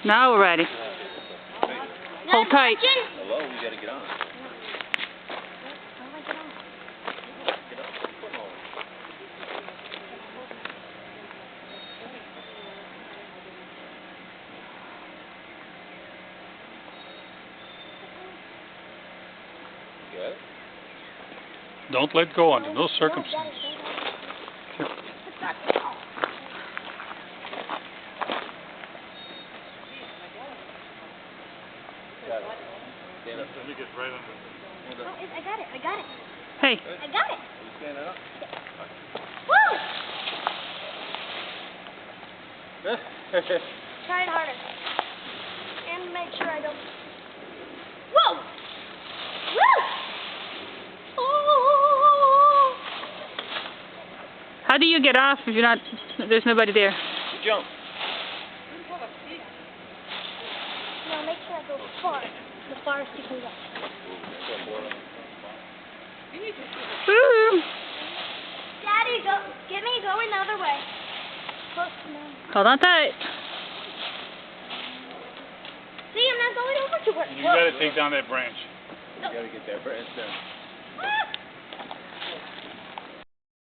Now we're ready. Hold tight. Hello, we gotta get on. Good. Don't let go under no circumstances. Got it. Stand up. Let me get right under Hold Oh, up. I got it. I got it. Hey. I got it. Are you standing up? Woo! Try it harder. And make sure I don't. Whoa! Woo! Oh! How do you get off if you're not? There's nobody there. Jump. No, make sure I go far. The farthest you can go. Woo! Daddy, go. Get me going the other way. Close to me. Hold on tight. See, I'm not going over to where. You gotta take down that branch. You gotta get that branch down. Ah!